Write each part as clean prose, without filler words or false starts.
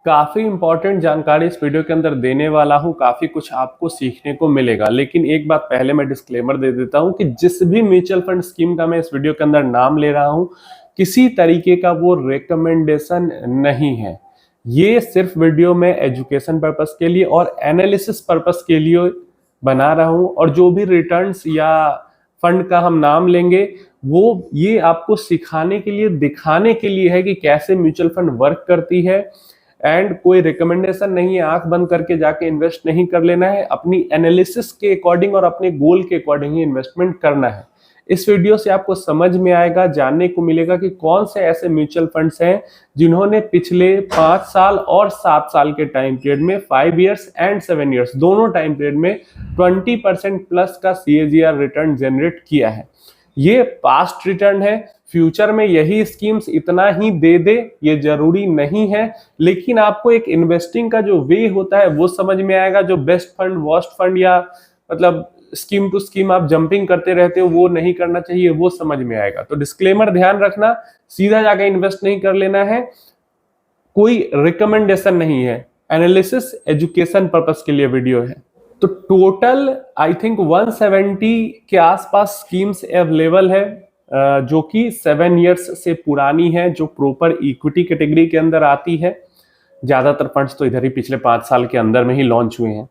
काफी इंपॉर्टेंट जानकारी इस वीडियो के अंदर देने वाला हूं, काफी कुछ आपको सीखने को मिलेगा। लेकिन एक बात पहले मैं डिस्क्लेमर दे देता हूं कि जिस भी म्यूचुअल फंड स्कीम का मैं इस वीडियो के अंदर नाम ले रहा हूं, किसी तरीके का वो रिकमेंडेशन नहीं है। ये सिर्फ वीडियो में एजुकेशन पर्पस के लिए और एनालिसिस पर्पस के लिए बना रहा हूं। और जो भी रिटर्न्स या फंड का हम नाम लेंगे वो ये आपको सिखाने के लिए, दिखाने के लिए है कि कैसे म्यूचुअल फंड वर्क करती है। एंड कोई रिकमेंडेशन नहीं है, आंख बंद करके जाके इन्वेस्ट नहीं कर लेना है। अपनी एनालिसिस के अकॉर्डिंग और अपने गोल के अकॉर्डिंग ही इन्वेस्टमेंट करना है। इस वीडियो से आपको समझ में आएगा, जानने को मिलेगा कि कौन से ऐसे म्यूचुअल फंड्स हैं जिन्होंने पिछले 5 साल और 7 साल के टाइम पीरियड में 5 इयर्स एंड 7 इयर्स दोनों टाइम पीरियड में 20% प्लस का CAGR रिटर्न जनरेट किया है। ये पास्ट रिटर्न है, फ्यूचर में यही स्कीम्स इतना ही दे दे ये जरूरी नहीं है। लेकिन आपको एक इन्वेस्टिंग का जो वे होता है वो समझ में आएगा। जो बेस्ट फंड, वर्स्ट फंड या मतलब स्कीम टू स्कीम आप जंपिंग करते रहते हो वो नहीं करना चाहिए, वो समझ में आएगा। तो डिस्क्लेमर ध्यान रखना, सीधा जाके इन्वेस्ट नहीं कर लेना है, कोई रिकमेंडेशन नहीं है, एनालिसिस एजुकेशन पर्पस के लिए वीडियो है। तो टोटल आई थिंक 170 के आसपास स्कीम्स अवेलेबल है जो कि 7 इयर्स से पुरानी है, जो प्रॉपर इक्विटी कैटेगरी के अंदर आती है। ज्यादातर फंड्स तो इधर ही पिछले 5 साल के अंदर में ही लॉन्च हुए हैं।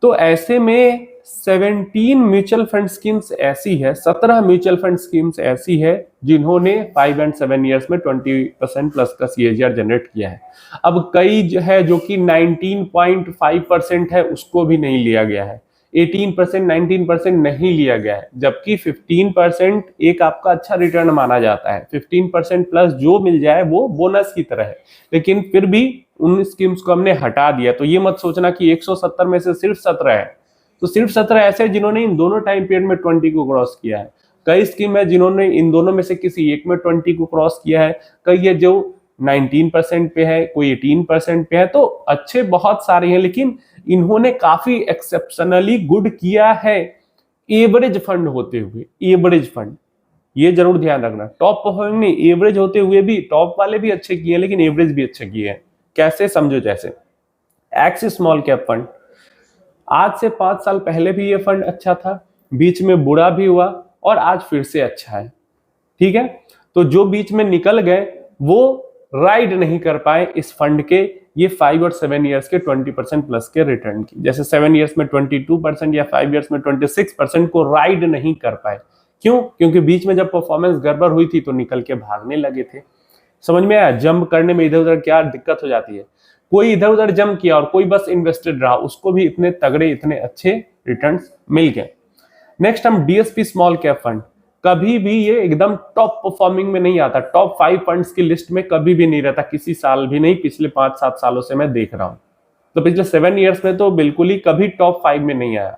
तो ऐसे में 17 म्यूचुअल फंड स्कीम्स ऐसी है, 17 म्यूचुअल फंड स्कीम्स ऐसी है जिन्होंने 5 एंड 7 इयर्स में 20% प्लस का CAGR जनरेट किया है। अब कई जो है जो कि 19.5% है उसको भी नहीं लिया गया है, 18%, 19% नहीं लिया गया है, जबकि 15% एक आपका अच्छा रिटर्न माना जाता है। 15% प्लस जो मिल जाए वो बोनस की तरह है, लेकिन फिर भी उन स्कीम्स को हमने हटा दिया। तो ये मत सोचना कि 170 में से सिर्फ 17 है, तो सिर्फ 17 ऐसे हैं जिन्होंने इन दोनों टाइम पीरियड में 20 को क्रॉस किया है। कई स्कीम है जिन्होंने इन दोनों में से किसी एक में 20 को क्रॉस किया है, कई है जो 19% पे है, कोई 18% पे है। तो अच्छे बहुत सारे हैं, लेकिन इन्होंने काफी एक्सेप्शनली गुड किया है एवरेज फंड होते हुए। एवरेज फंड ये जरूर ध्यान रखना, टॉप परफॉर्मिंग नहीं, एवरेज होते हुए भी टॉप वाले भी अच्छे किए लेकिन एवरेज भी अच्छे किए हैं। कैसे समझो, जैसे एक्सिस स्मॉल कैप फंड, आज से 5 साल पहले भी ये फंड अच्छा था, बीच में बुरा भी हुआ और आज फिर से अच्छा है। ठीक है, तो जो बीच में निकल गए वो राइड नहीं कर पाए इस फंड के ये 5 और 7 इयर्स के 20% प्लस के रिटर्न की। जैसे 7 इयर्स में 22% या 5 इयर्स में 26% को राइड नहीं कर पाए। क्यों? क्योंकि बीच में जब परफॉर्मेंस गड़बड़ हुई थी तो निकल के भागने लगे थे। समझ में आया? जंप करने में इधर उधर क्या दिक्कत हो जाती है। कोई इधर उधर जंप किया और कोई बस इन्वेस्टेड रहा, उसको भी इतने तगड़े, इतने अच्छे रिटर्न्स मिल गए। नेक्स्ट हम DSP स्मॉल कैप फंड, कभी भी ये एकदम टॉप परफॉर्मिंग में नहीं आता, टॉप 5 फंड्स की लिस्ट में कभी भी नहीं रहता, किसी साल भी नहीं, पिछले 5-7 सालों से मैं देख रहा हूं। तो पिछले 7 इयर्स में तो बिल्कुल ही कभी टॉप 5 में नहीं आया,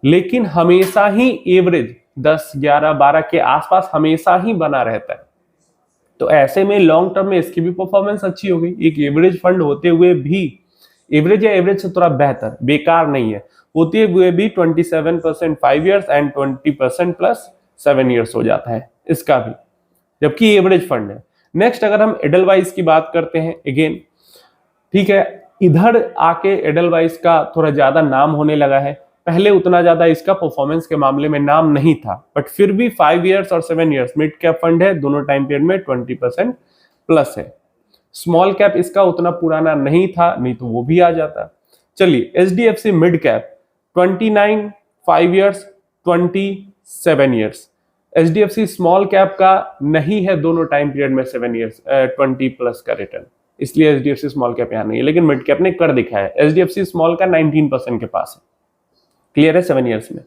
लेकिन हमेशा ही एवरेज 10, 11, 12 के आसपास हमेशा ही बना रहता है। तो ऐसे में लॉन्ग टर्म में इसकी भी परफॉर्मेंस अच्छी हो गई। एक एवरेज फंड होते हुए भी, एवरेज या एवरेज से थोड़ा बेहतर, बेकार नहीं है, होते हुए भी 27% 5 इयर्स एंड 20% प्लस 7 इयर्स हो जाता है इसका भी, जबकि एवरेज फंड है। नेक्स्ट अगर हम एडलवाइस की बात करते हैं, अगेन ठीक है, इधर आके एडलवाइस का थोड़ा ज्यादा नाम होने लगा है। पहले उतना ज्यादा इसका परफॉर्मेंस के मामले में नाम नहीं था, बट फिर भी 5 इयर्स और 7 इयर्स मिड कैप फंड है, दोनों टाइम पीरियड में 20% प्लस है। स्मॉल कैप इसका उतना पुराना नहीं था, नहीं तो वो भी आ जाता। चलिए HDFC mid cap 29, 5 years, 27 years. HDFC small cap का नहीं है दोनों टाइम पीरियड में 7 इयर्स 20 प्लस का रिटर्न, इसलिए HDFC स्मॉल कैप यहाँ नहीं है, लेकिन मिड कैप ने कर दिखाया है। HDFC स्मॉल का 19% के पास है, क्लियर है 7 इयर्स में।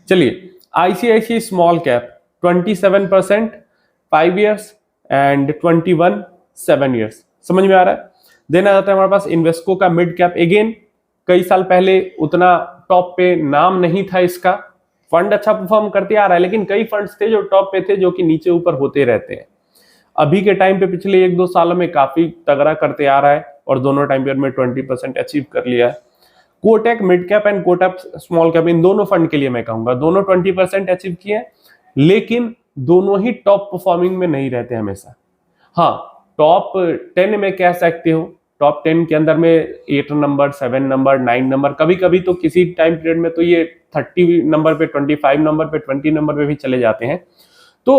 चलिए ICICI small cap 27%, 5 years and 21, 7 years. समझ में आ रहा है? देन आ जाता है हमारे पास इन्वेस्को का मिड कैप, अगेन कई साल पहले उतना टॉप पे नाम नहीं था इसका, फंड अच्छा परफॉर्म करते आ रहा है, लेकिन कई फंड्स थे जो टॉप पे थे जो कि नीचे ऊपर होते रहते हैं। अभी के टाइम पे पिछले 1-2 सालों में काफी तगड़ा करते आ रहा है और दोनों टाइम पीरियड में 20% अचीव कर लिया है। Kotak mid cap and Kotak small cap, इन दोनों फंड के लिए मैं कहूंगा दोनों 20% अचीव किए हैं, लेकिन दोनों ही टॉप परफॉर्मिंग में नहीं रहते हमेशा। हाँ, टॉप 10 में कह सकते हो टॉप 10 के अंदर में 8 नंबर, 7 नंबर, 9 नंबर, कभी कभी तो किसी टाइम पीरियड में तो ये 30 नंबर पे, 25 नंबर पे, 20 नंबर पे भी चले जाते हैं। तो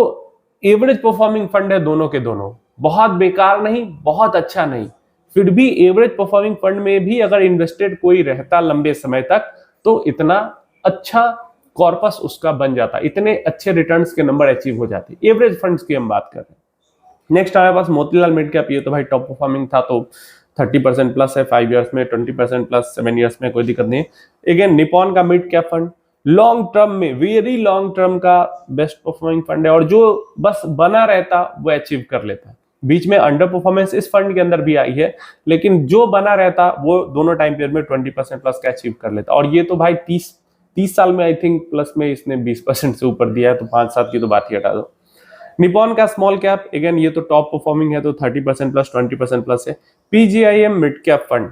एवरेज परफॉर्मिंग फंड है दोनों के दोनों, बहुत बेकार नहीं, बहुत अच्छा नहीं, फिर भी एवरेज परफॉर्मिंग फंड में भी अगर इन्वेस्टेड कोई रहता लंबे समय तक तो इतना अच्छा कॉर्पस उसका बन जाता, इतने अच्छे रिटर्न्स के नंबर अचीव हो जाते। एवरेज फंड्स की हम बात कर रहे हैं। नेक्स्ट हमारे पास मोतीलाल मिड कैप, ये तो भाई टॉप परफॉर्मिंग था, तो 30% प्लस है 5 इयर्स में, 20% प्लस 7 इयर्स में, कोई दिक्कत नहीं है। अगेन निपॉन का mid cap fund long term में, वेरी लॉन्ग टर्म का बेस्ट परफॉर्मिंग फंड है, और जो बस बना रहता वो अचीव कर लेता है। बीच में अंडर परफॉर्मेंस इस फंड के अंदर भी आई है, लेकिन जो बना रहता वो दोनों टाइम पीरियड में 20% प्लस का अचीव कर लेता। और ये तो भाई 30 साल में आई थिंक प्लस में इसने 20% से ऊपर दिया है, तो 5-7 की तो बात ही हटा दो। निपॉन का स्मॉल कैप, अगेन ये तो टॉप परफॉर्मिंग है, तो 30% प्लस, 20% प्लस है। PGIM mid cap fund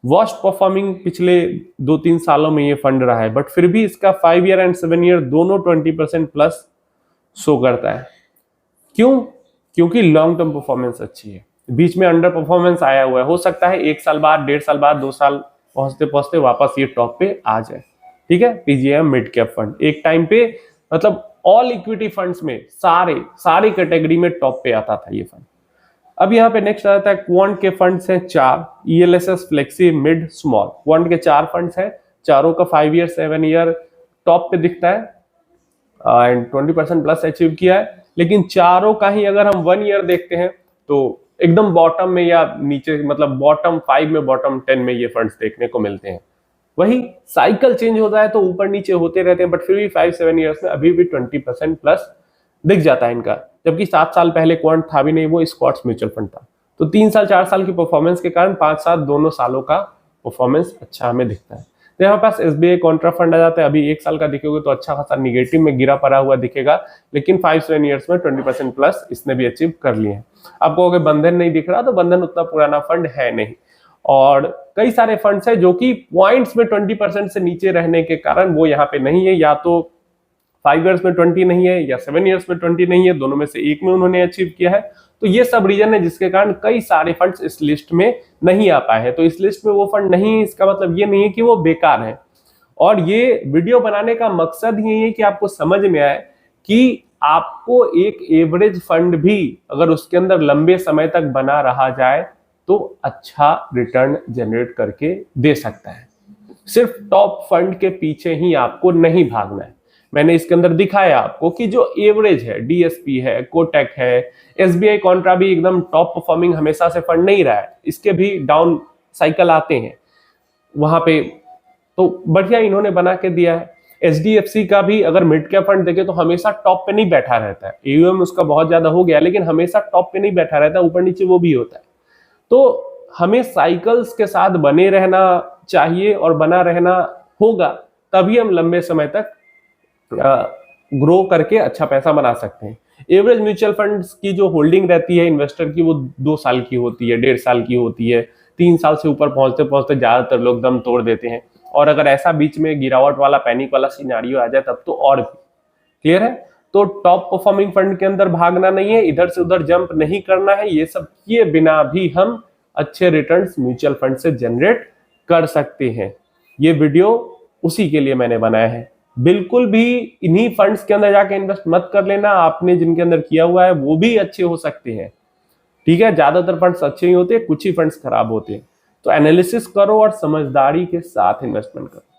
worst performing पिछले 2-3 सालों में ये फंड रहा है, बट फिर भी इसका 5 ईयर एंड 7 ईयर दोनों 20% प्लस शो करता है। क्यों? क्योंकि लॉन्ग टर्म परफॉर्मेंस अच्छी है, बीच में अंडर परफॉर्मेंस आया हुआ है, हो सकता है 1 साल बाद, 1.5 साल बाद, 2 साल पहुंचते पहुंचते वापस ये टॉप पे आ जाए। ठीक है, पीजीआईएम मिड कैप फंड एक टाइम पे मतलब ऑल इक्विटी फंड्स में सारी कैटेगरी में टॉप पे आता था ये फंड। अब यहाँ पे नेक्स्ट आता है क्वांट के फंड्स हैं 4, ELSS, flexi, mid, small. Quant के 4 फंड्स हैं, चारों का 5 ईयर 7 ईयर टॉप पे दिखता है एंड 20% प्लस अचीव किया है। लेकिन चारों का ही अगर हम 1 ईयर देखते हैं तो एकदम बॉटम में या नीचे, मतलब बॉटम 5 में, बॉटम 10 में ये फंड्स देखने को मिलते हैं। वही साइकिल चेंज होता है तो ऊपर नीचे होते रहते हैं, बट फिर भी 5-7 ईयर्स में अभी भी 20% प्लस दिख जाता है इनका। जबकि 7 साल पहले क्वांट था भी नहीं, वो स्कॉट्स म्यूचुअल फंड था। तो 3 साल 4 साल की परफॉर्मेंस के कारण 5-7 दोनों सालों का परफॉर्मेंस अच्छा हमें दिखता है। तो यहाँ पास एसबीआई कॉन्ट्रा फंड आ जाता है, अभी 1 साल का दिखेगा तो अच्छा खासा निगेटिव में गिरा पड़ा हुआ दिखेगा, लेकिन 5-7 ईयर्स में 20% प्लस इसने भी अचीव कर लिए हैं। आपको अगर बंधन नहीं दिख रहा तो बंधन उतना पुराना फंड है नहीं, और कई सारे फंड्स हैं जो कि पॉइंट्स में 20% से नीचे रहने के कारण वो यहाँ पे नहीं है, या तो 5 इयर्स में 20 नहीं है या 7 इयर्स में 20 नहीं है, दोनों में से एक में उन्होंने अचीव किया है। तो ये सब रीजन है जिसके कारण कई सारे फंड्स इस लिस्ट में नहीं आ पाए हैं। तो इस लिस्ट में वो फंड नहीं है, इसका मतलब ये नहीं है कि वो बेकार है। और ये वीडियो बनाने का मकसद यही है कि आपको समझ में आए कि आपको एक एवरेज फंड भी अगर उसके अंदर लंबे समय तक बना रहा जाए तो अच्छा रिटर्न जनरेट करके दे सकता है। सिर्फ टॉप फंड के पीछे ही आपको नहीं भागना है। मैंने इसके अंदर दिखाया आपको कि जो एवरेज है, डीएसपी है, कोटक है, एसबीआई कॉन्ट्रा भी एकदम टॉप परफॉर्मिंग हमेशा से फंड नहीं रहा है, इसके भी डाउन साइकिल आते हैं वहां पे, तो बढ़िया इन्होंने बना के दिया है। एचडीएफसी का भी अगर मिड कैप फंड देखे तो हमेशा टॉप पे नहीं बैठा रहता है, एयूएम उसका बहुत ज्यादा हो गया, लेकिन हमेशा टॉप पे नहीं बैठा रहता, ऊपर नीचे वो भी होता है। तो हमें साइकिल्स के साथ बने रहना चाहिए और बना रहना होगा, तभी हम लंबे समय तक ग्रो करके अच्छा पैसा बना सकते हैं। एवरेज म्यूचुअल फंड्स की जो होल्डिंग रहती है इन्वेस्टर की, वो 2 साल की होती है, 1.5 साल की होती है, 3 साल से ऊपर पहुंचते पहुंचते ज्यादातर लोग दम तोड़ देते हैं। और अगर ऐसा बीच में गिरावट वाला, पैनिक वाला सिनेरियो आ जाए तब तो और भी। क्लियर है? तो टॉप परफॉर्मिंग फंड के अंदर भागना नहीं है, इधर से उधर जंप नहीं करना है, ये सब किए बिना भी हम अच्छे रिटर्न्स म्यूचुअल फंड से जनरेट कर सकते हैं। ये वीडियो उसी के लिए मैंने बनाया है। बिल्कुल भी इन्हीं फंड्स के अंदर जाके इन्वेस्ट मत कर लेना, आपने जिनके अंदर किया हुआ है वो भी अच्छे हो सकते हैं। ठीक है, ज्यादातर फंड्स अच्छे ही होते हैं, कुछ ही फंड्स खराब होते हैं। तो एनालिसिस करो और समझदारी के साथ इन्वेस्टमेंट करो।